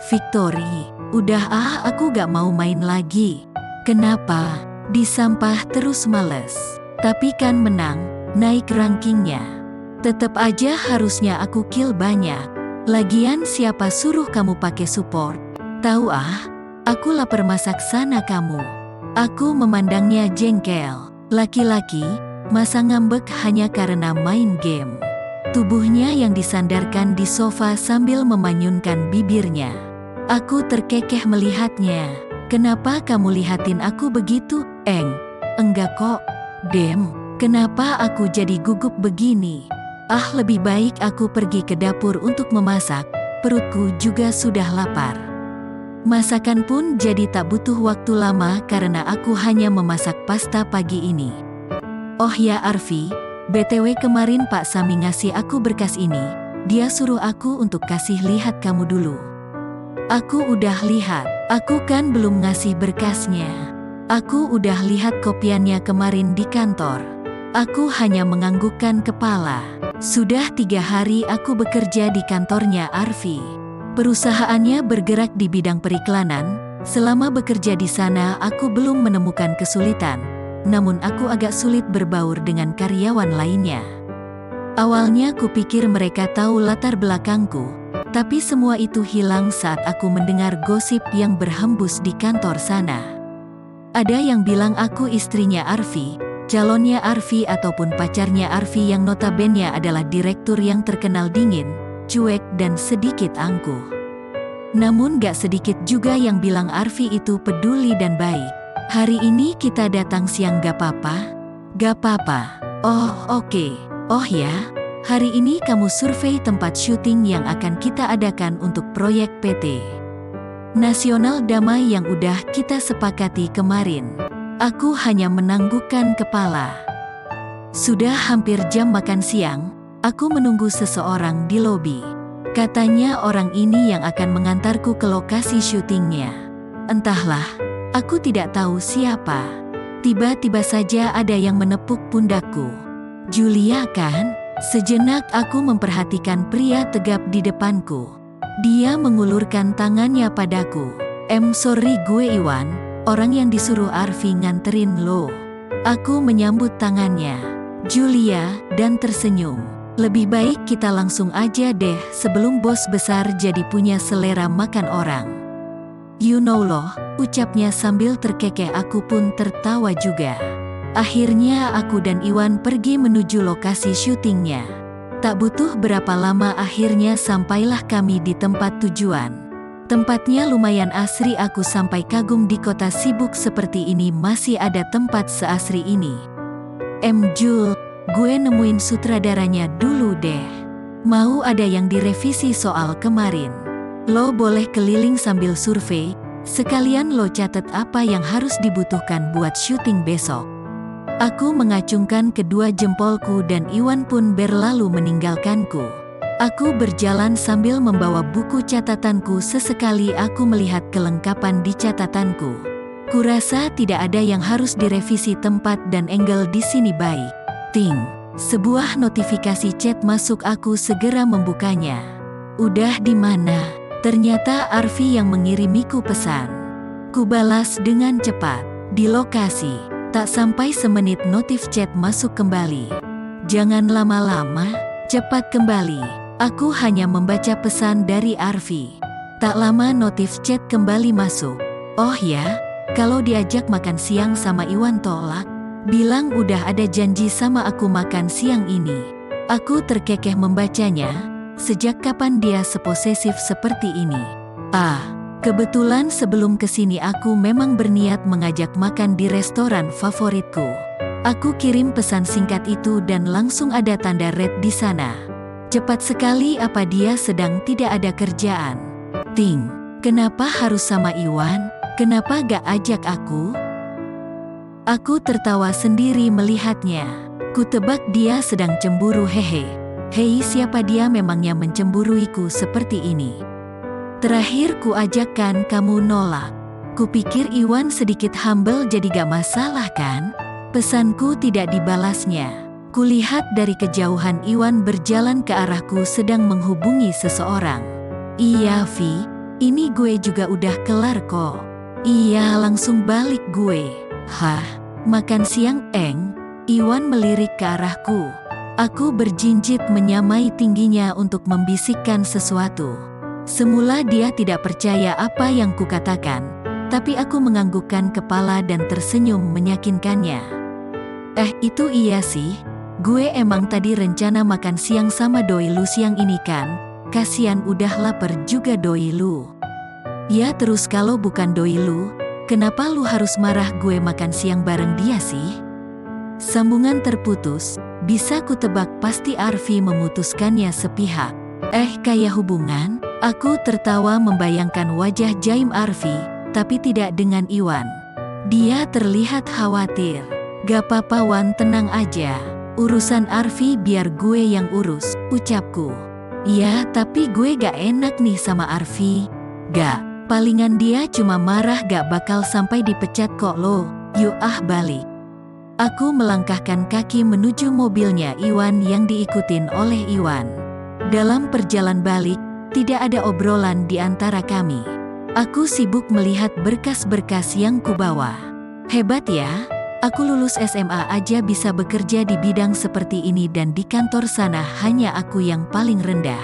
Victory, udah aku gak mau main lagi. Kenapa? Di sampah terus males. Tapi kan menang, naik rankingnya. Tetep aja harusnya aku kill banyak. Lagian siapa suruh kamu pakai support? Tahu aku lapar masak sana kamu. Aku memandangnya jengkel. Laki-laki, masa ngambek hanya karena main game. Tubuhnya yang disandarkan di sofa sambil memanyunkan bibirnya. Aku terkekeh melihatnya. Kenapa kamu lihatin aku begitu, Eng? Enggak kok. Dem, kenapa aku jadi gugup begini? Lebih baik aku pergi ke dapur untuk memasak. Perutku juga sudah lapar. Masakan pun jadi tak butuh waktu lama karena aku hanya memasak pasta pagi ini. Oh ya Arfi, BTW kemarin Pak Sami ngasih aku berkas ini. Dia suruh aku untuk kasih lihat kamu dulu. Aku udah lihat, aku kan belum ngasih berkasnya. Aku udah lihat kopiannya kemarin di kantor. Aku hanya menganggukkan kepala. Sudah 3 hari aku bekerja di kantornya Arfi. Perusahaannya bergerak di bidang periklanan. Selama bekerja di sana aku belum menemukan kesulitan. Namun aku agak sulit berbaur dengan karyawan lainnya. Awalnya kupikir mereka tahu latar belakangku. Tapi semua itu hilang saat aku mendengar gosip yang berhembus di kantor sana. Ada yang bilang aku istrinya Arfi, calonnya Arfi ataupun pacarnya Arfi yang notabene adalah direktur yang terkenal dingin, cuek dan sedikit angkuh. Namun gak sedikit juga yang bilang Arfi itu peduli dan baik. Hari ini kita datang siang gak apa-apa? Gak apa-apa. Oh oke. Oh ya, hari ini kamu survei tempat syuting yang akan kita adakan untuk proyek PT Nasional Damai yang udah kita sepakati kemarin. Aku hanya menanggukkan kepala. Sudah hampir jam makan siang, aku menunggu seseorang di lobi. Katanya orang ini yang akan mengantarku ke lokasi syutingnya. Entahlah, aku tidak tahu siapa. Tiba-tiba saja ada yang menepuk pundakku. Julia kan? Sejenak aku memperhatikan pria tegap di depanku. Dia mengulurkan tangannya padaku. Sorry gue Iwan, orang yang disuruh Arfi nganterin lo. Aku menyambut tangannya Julia dan tersenyum. Lebih baik kita langsung aja deh sebelum bos besar jadi punya selera makan orang. You know loh, ucapnya sambil terkekeh. Aku pun tertawa juga. Akhirnya aku dan Iwan pergi menuju lokasi syutingnya. Tak butuh berapa lama akhirnya sampailah kami di tempat tujuan. Tempatnya lumayan asri, aku sampai kagum di kota sibuk seperti ini masih ada tempat seasri ini. Jul, gue nemuin sutradaranya dulu deh. Mau ada yang direvisi soal kemarin. Lo boleh keliling sambil survei, sekalian lo catat apa yang harus dibutuhkan buat syuting besok. Aku mengacungkan kedua jempolku dan Iwan pun berlalu meninggalkanku. Aku berjalan sambil membawa buku catatanku. Sesekali aku melihat kelengkapan di catatanku. Kurasa tidak ada yang harus direvisi, tempat dan angle di sini baik. Ting, sebuah notifikasi chat masuk, aku segera membukanya. Udah di mana? Ternyata Arfi yang mengirimiku pesan. Kubalas dengan cepat. Di lokasi. Tak sampai semenit notif chat masuk kembali. Jangan lama-lama, cepat kembali. Aku hanya membaca pesan dari Arfi. Tak lama notif chat kembali masuk. Oh ya, kalau diajak makan siang sama Iwan tolak. Bilang udah ada janji sama aku makan siang ini. Aku terkekeh membacanya. Sejak kapan dia seposesif seperti ini? Kebetulan sebelum kesini aku memang berniat mengajak makan di restoran favoritku. Aku kirim pesan singkat itu dan langsung ada tanda red di sana. Cepat sekali, apa dia sedang tidak ada kerjaan? Ting, kenapa harus sama Iwan? Kenapa gak ajak aku? Aku tertawa sendiri melihatnya. Kutebak dia sedang cemburu, hehe. Hei, siapa dia memangnya mencemburuiku seperti ini? Terakhir ku ajakkan kamu nolak. Kupikir Iwan sedikit humble jadi gak masalah kan? Pesanku tidak dibalasnya. Kulihat dari kejauhan Iwan berjalan ke arahku sedang menghubungi seseorang. Iya Vi, Ini gue juga udah kelar kok. Iya, langsung balik gue. Hah? Makan siang, Eng? Iwan melirik ke arahku. Aku berjinjit menyamai tingginya untuk membisikkan sesuatu. Semula dia tidak percaya apa yang kukatakan, tapi aku menganggukkan kepala dan tersenyum meyakinkannya. Itu iya sih. Gue emang tadi rencana makan siang sama doi lu siang ini kan. Kasian udah lapar juga doi lu. Ya terus kalau bukan doi lu, kenapa lu harus marah gue makan siang bareng dia sih? Sambungan terputus, bisa kutebak pasti Arfi memutuskannya sepihak. Kayak hubungan? Aku tertawa membayangkan wajah jaim Arfi, tapi tidak dengan Iwan. Dia terlihat khawatir. Gak apa-apa Wan, tenang aja. Urusan Arfi biar gue yang urus, ucapku. Ya, tapi gue gak enak nih sama Arfi. Gak, palingan dia cuma marah gak bakal sampai dipecat kok lo. Yuk balik. Aku melangkahkan kaki menuju mobilnya Iwan yang diikutin oleh Iwan. Dalam perjalanan balik, tidak ada obrolan di antara kami. Aku sibuk melihat berkas-berkas yang kubawa. Hebat ya, aku lulus SMA aja bisa bekerja di bidang seperti ini dan di kantor sana hanya aku yang paling rendah.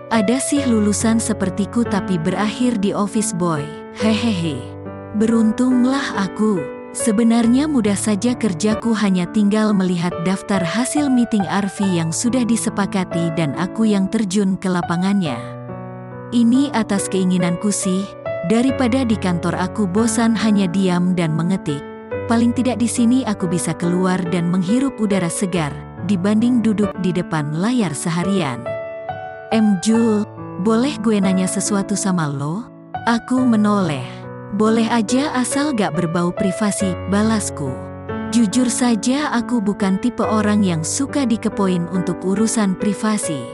Ada sih lulusan sepertiku tapi berakhir di office boy, hehehe. Beruntunglah aku. Sebenarnya mudah saja kerjaku, hanya tinggal melihat daftar hasil meeting Arfi yang sudah disepakati dan aku yang terjun ke lapangannya. Ini atas keinginanku sih, daripada di kantor aku bosan hanya diam dan mengetik. Paling tidak di sini aku bisa keluar dan menghirup udara segar, dibanding duduk di depan layar seharian. Jul, boleh gue nanya sesuatu sama lo? Aku menoleh. Boleh aja asal gak berbau privasi, balasku. Jujur saja aku bukan tipe orang yang suka dikepoin untuk urusan privasi.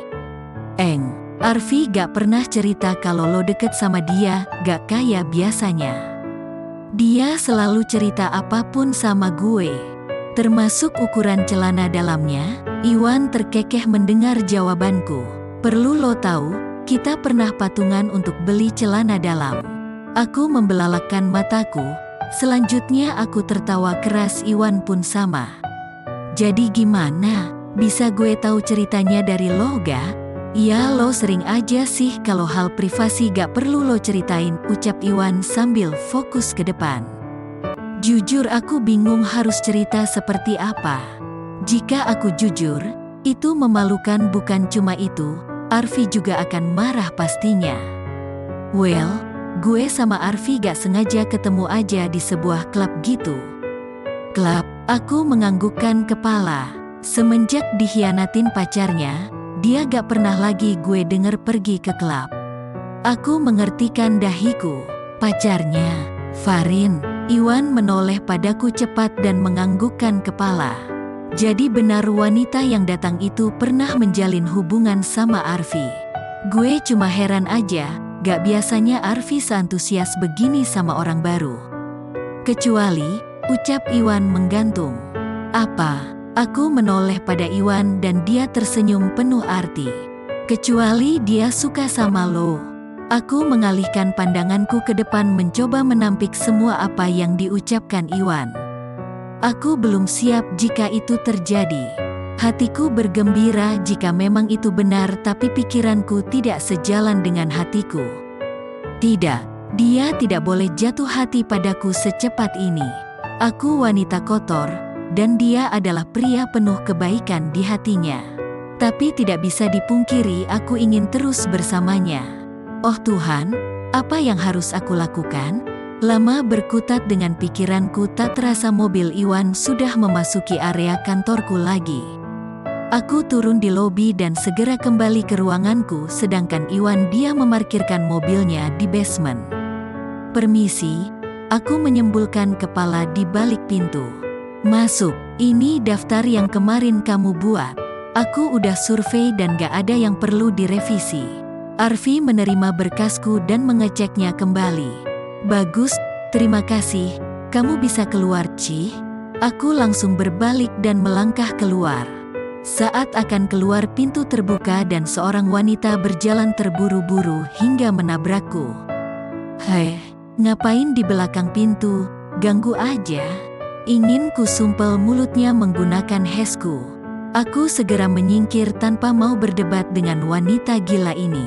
Arfi gak pernah cerita kalau lo deket sama dia, gak kayak biasanya. Dia selalu cerita apapun sama gue, termasuk ukuran celana dalamnya. Iwan terkekeh mendengar jawabanku. Perlu lo tahu, kita pernah patungan untuk beli celana dalam. Aku membelalakkan mataku, selanjutnya aku tertawa keras, Iwan pun sama. Jadi gimana? Bisa gue tahu ceritanya dari lo gak? Ya lo sering aja sih kalau hal privasi gak perlu lo ceritain, ucap Iwan sambil fokus ke depan. Jujur aku bingung harus cerita seperti apa. Jika aku jujur, itu memalukan. Bukan cuma itu, Arfi juga akan marah pastinya. Well, gue sama Arfi gak sengaja ketemu aja di sebuah klub gitu. Klub? Aku menganggukkan kepala. Semenjak dikhianatin pacarnya, dia gak pernah lagi gue denger pergi ke klub. Aku mengertikkan dahiku. Pacarnya, Farin. Iwan menoleh padaku cepat dan menganggukkan kepala. Jadi benar wanita yang datang itu pernah menjalin hubungan sama Arfi. Gue cuma heran aja. Gak biasanya Arfi seantusias begini sama orang baru. Kecuali, ucap Iwan menggantung. Apa? Aku menoleh pada Iwan dan dia tersenyum penuh arti. Kecuali dia suka sama lo. Aku mengalihkan pandanganku ke depan mencoba menampik semua apa yang diucapkan Iwan. Aku belum siap jika itu terjadi. Hatiku bergembira jika memang itu benar, tapi pikiranku tidak sejalan dengan hatiku. Tidak, dia tidak boleh jatuh hati padaku secepat ini. Aku wanita kotor, dan dia adalah pria penuh kebaikan di hatinya. Tapi tidak bisa dipungkiri aku ingin terus bersamanya. Oh Tuhan, apa yang harus aku lakukan? Lama berkutat dengan pikiranku, tak terasa mobil Iwan sudah memasuki area kantorku lagi. Aku turun di lobi dan segera kembali ke ruanganku, sedangkan Iwan dia memarkirkan mobilnya di basement. Permisi, aku menyembulkan kepala di balik pintu. Masuk, ini daftar yang kemarin kamu buat. Aku udah survei dan gak ada yang perlu direvisi. Arfi menerima berkasku dan mengeceknya kembali. Bagus, terima kasih, kamu bisa keluar Ci. Aku langsung berbalik dan melangkah keluar. Saat akan keluar, pintu terbuka dan seorang wanita berjalan terburu-buru hingga menabrakku. "Hei, ngapain di belakang pintu? Ganggu aja." Ingin ku sumpel mulutnya menggunakan hesku. Aku segera menyingkir tanpa mau berdebat dengan wanita gila ini.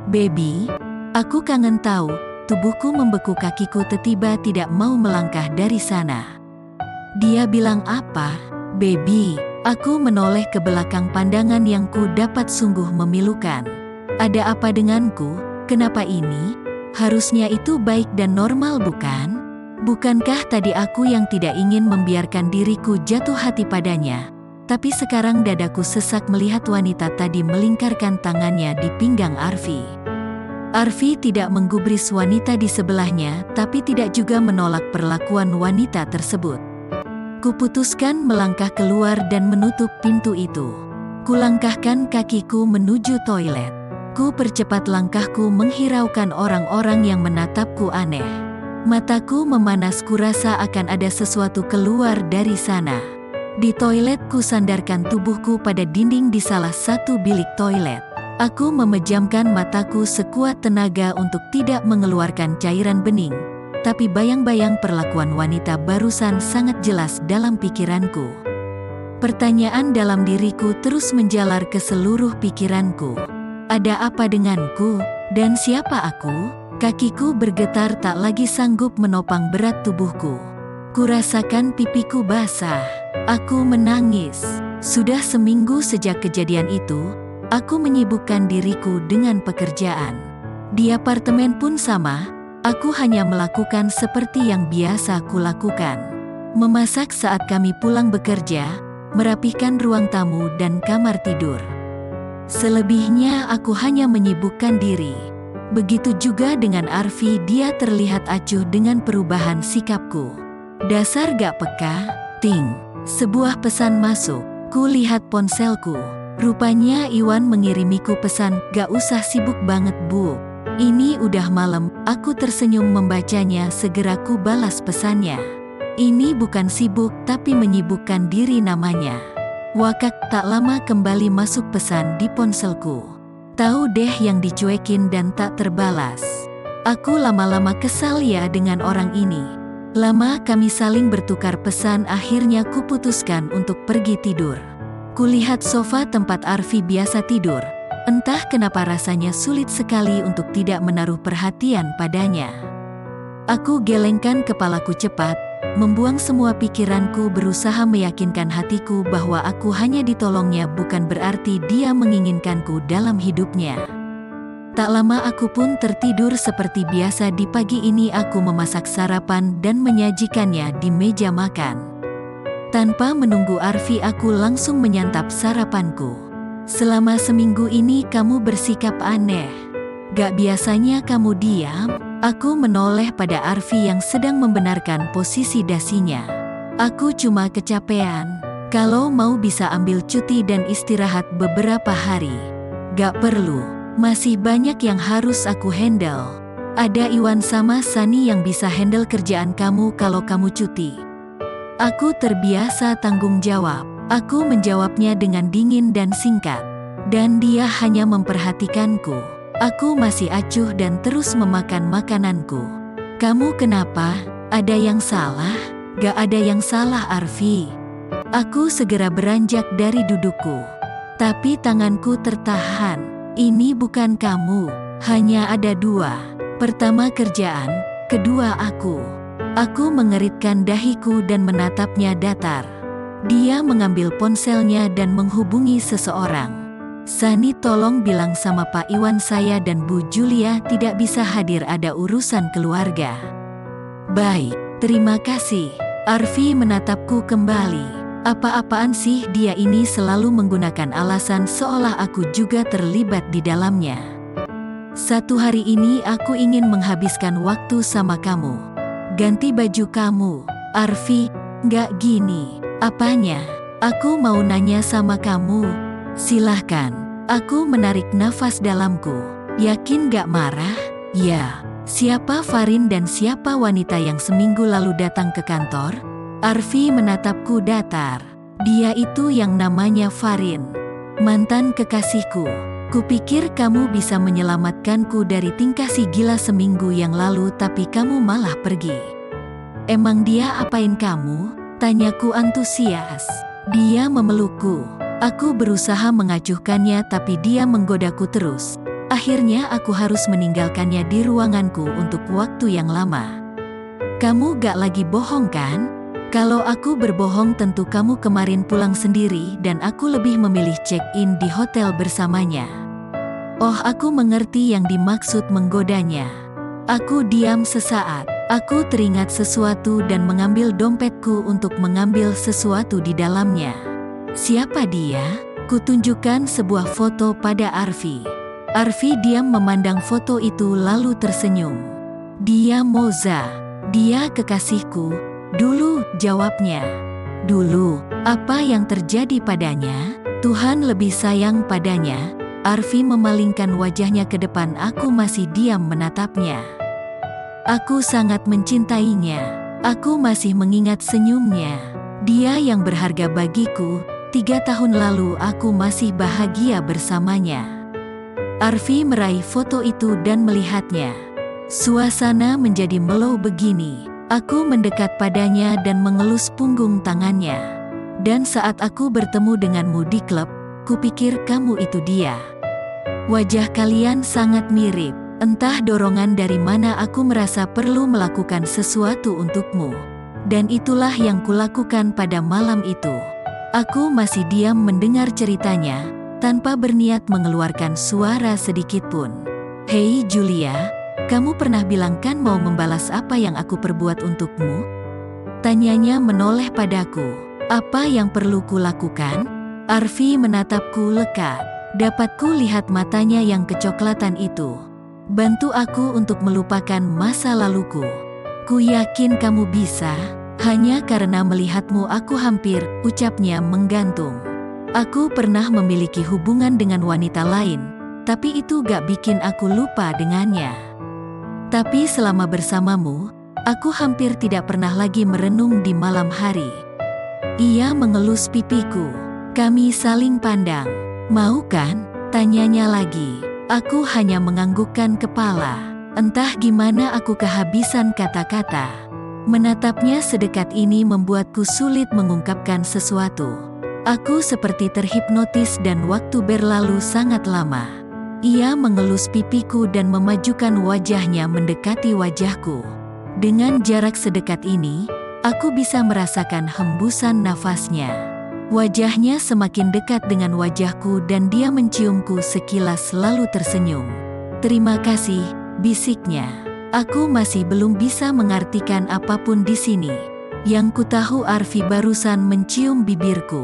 "Baby, aku kangen tahu." Tubuhku membeku, kakiku tiba-tiba tidak mau melangkah dari sana. Dia bilang apa? "Baby." Aku menoleh ke belakang, pandangan yang ku dapat sungguh memilukan. Ada apa denganku? Kenapa ini? Harusnya itu baik dan normal, bukan? Bukankah tadi aku yang tidak ingin membiarkan diriku jatuh hati padanya? Tapi sekarang dadaku sesak melihat wanita tadi melingkarkan tangannya di pinggang Arfi. Arfi tidak menggubris wanita di sebelahnya, tapi tidak juga menolak perlakuan wanita tersebut. Kuputuskan melangkah keluar dan menutup pintu itu. Kulangkahkan kakiku menuju toilet. Ku percepat langkahku menghiraukan orang-orang yang menatapku aneh. Mataku memanas, kurasa akan ada sesuatu keluar dari sana. Di toilet ku sandarkan tubuhku pada dinding di salah satu bilik toilet. Aku memejamkan mataku sekuat tenaga untuk tidak mengeluarkan cairan bening. Tapi bayang-bayang perlakuan wanita barusan sangat jelas dalam pikiranku. Pertanyaan dalam diriku terus menjalar ke seluruh pikiranku. Ada apa denganku? Dan siapa aku? Kakiku bergetar, tak lagi sanggup menopang berat tubuhku. Kurasakan pipiku basah. Aku menangis. Sudah seminggu sejak kejadian itu, aku menyibukkan diriku dengan pekerjaan. Di apartemen pun sama. Aku hanya melakukan seperti yang biasa kulakukan. Memasak saat kami pulang bekerja, merapihkan ruang tamu dan kamar tidur. Selebihnya aku hanya menyibukkan diri. Begitu juga dengan Arfi, dia terlihat acuh dengan perubahan sikapku. "Dasar gak peka." Ting, sebuah pesan masuk. Ku lihat ponselku. Rupanya Iwan mengirimiku pesan, "Gak usah sibuk banget, Bu. Ini udah malam." Aku tersenyum membacanya, segera ku balas pesannya. Ini bukan sibuk, tapi menyibukkan diri namanya. Wakak, tak lama kembali masuk pesan di ponselku. Tahu deh yang dicuekin dan tak terbalas. Aku lama-lama kesal ya dengan orang ini. Lama kami saling bertukar pesan, akhirnya kuputuskan untuk pergi tidur. Kulihat sofa tempat Arfi biasa tidur. Entah kenapa rasanya sulit sekali untuk tidak menaruh perhatian padanya. Aku gelengkan kepalaku cepat, membuang semua pikiranku, berusaha meyakinkan hatiku bahwa aku hanya ditolongnya, bukan berarti dia menginginkanku dalam hidupnya. Tak lama aku pun tertidur seperti biasa. Di pagi ini aku memasak sarapan dan menyajikannya di meja makan. Tanpa menunggu Arfi, aku langsung menyantap sarapanku. "Selama seminggu ini kamu bersikap aneh. Gak biasanya kamu diam." Aku menoleh pada Arfi yang sedang membenarkan posisi dasinya. "Aku cuma kecapean. Kalau mau bisa ambil cuti dan istirahat beberapa hari." "Gak perlu. Masih banyak yang harus aku handle. Ada Iwan sama Sani yang bisa handle kerjaan kamu kalau kamu cuti." Aku terbiasa tanggung jawab. Aku menjawabnya dengan dingin dan singkat. Dan dia hanya memperhatikanku. Aku masih acuh dan terus memakan makananku. "Kamu kenapa? Ada yang salah?" "Gak ada yang salah, Arfi." Aku segera beranjak dari dudukku. Tapi tanganku tertahan. "Ini bukan kamu. Hanya ada dua. Pertama kerjaan, kedua aku." Aku mengeritkan dahiku dan menatapnya datar. Dia mengambil ponselnya dan menghubungi seseorang. "Sani, tolong bilang sama Pak Iwan saya dan Bu Julia tidak bisa hadir, ada urusan keluarga." "Baik, terima kasih." Arfi menatapku kembali. Apa-apaan sih dia ini, selalu menggunakan alasan seolah aku juga terlibat di dalamnya. "Satu hari ini aku ingin menghabiskan waktu sama kamu. Ganti baju kamu." "Arfi, nggak gini." "Apanya?" "Aku mau nanya sama kamu." "Silahkan." Aku menarik nafas dalamku. "Yakin gak marah?" "Ya." "Siapa Farin dan siapa wanita yang seminggu lalu datang ke kantor?" Arfi menatapku datar. Dia itu yang namanya Farin, mantan kekasihku. Kupikir kamu bisa menyelamatkanku dari tingkah si gila seminggu yang lalu, tapi kamu malah pergi. Emang dia apain kamu? Tanyaku antusias. Dia memelukku. Aku berusaha mengacuhkannya, tapi dia menggodaku terus. Akhirnya aku harus meninggalkannya di ruanganku untuk waktu yang lama. Kamu gak lagi bohong kan? Kalau aku berbohong tentu kamu kemarin pulang sendiri dan aku lebih memilih check-in di hotel bersamanya. Oh, aku mengerti yang dimaksud menggodanya. Aku diam sesaat. Aku teringat sesuatu dan mengambil dompetku untuk mengambil sesuatu di dalamnya. Siapa dia? Kutunjukkan sebuah foto pada Arfi. Arfi diam memandang foto itu lalu tersenyum. Dia Moza. Dia kekasihku. Dulu, jawabnya. Dulu, apa yang terjadi padanya? Tuhan lebih sayang padanya. Arfi memalingkan wajahnya ke depan. Aku masih diam menatapnya. Aku sangat mencintainya. Aku masih mengingat senyumnya. Dia yang berharga bagiku. 3 tahun lalu aku masih bahagia bersamanya. Arfi meraih foto itu dan melihatnya. Suasana menjadi melow begini. Aku mendekat padanya dan mengelus punggung tangannya. Dan saat aku bertemu denganmu di klub, kupikir kamu itu dia. Wajah kalian sangat mirip. Entah dorongan dari mana aku merasa perlu melakukan sesuatu untukmu. Dan itulah yang kulakukan pada malam itu. Aku masih diam mendengar ceritanya, tanpa berniat mengeluarkan suara sedikitpun. Hei Julia. Kamu pernah bilang kan mau membalas apa yang aku perbuat untukmu? Tanyanya menoleh padaku. Apa yang perlu kulakukan? Arfi menatapku lekat. Dapat ku lihat matanya yang kecoklatan itu. Bantu aku untuk melupakan masa laluku. Ku yakin kamu bisa. Hanya karena melihatmu aku hampir, ucapnya menggantung. Aku pernah memiliki hubungan dengan wanita lain, tapi itu gak bikin aku lupa dengannya. Tapi selama bersamamu, aku hampir tidak pernah lagi merenung di malam hari. Ia mengelus pipiku. Kami saling pandang. Mau kan? Tanyanya lagi. Aku hanya menganggukkan kepala. Entah gimana aku kehabisan kata-kata. Menatapnya sedekat ini membuatku sulit mengungkapkan sesuatu. Aku seperti terhipnotis dan waktu berlalu sangat lama. Ia mengelus pipiku dan memajukan wajahnya mendekati wajahku. Dengan jarak sedekat ini, aku bisa merasakan hembusan nafasnya. Wajahnya semakin dekat dengan wajahku dan dia menciumku sekilas lalu tersenyum. Terima kasih, bisiknya. Aku masih belum bisa mengartikan apapun di sini. Yang kutahu Arfi barusan mencium bibirku.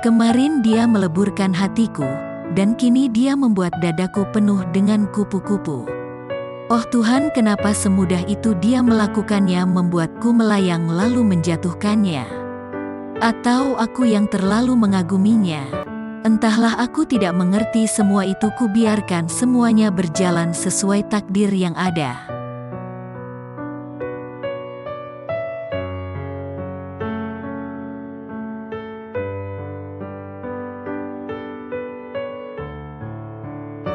Kemarin dia meleburkan hatiku. Dan kini dia membuat dadaku penuh dengan kupu-kupu. Oh Tuhan, kenapa semudah itu dia melakukannya, membuatku melayang lalu menjatuhkannya? Atau aku yang terlalu mengaguminya? Entahlah, aku tidak mengerti semua itu. Ku biarkan semuanya berjalan sesuai takdir yang ada.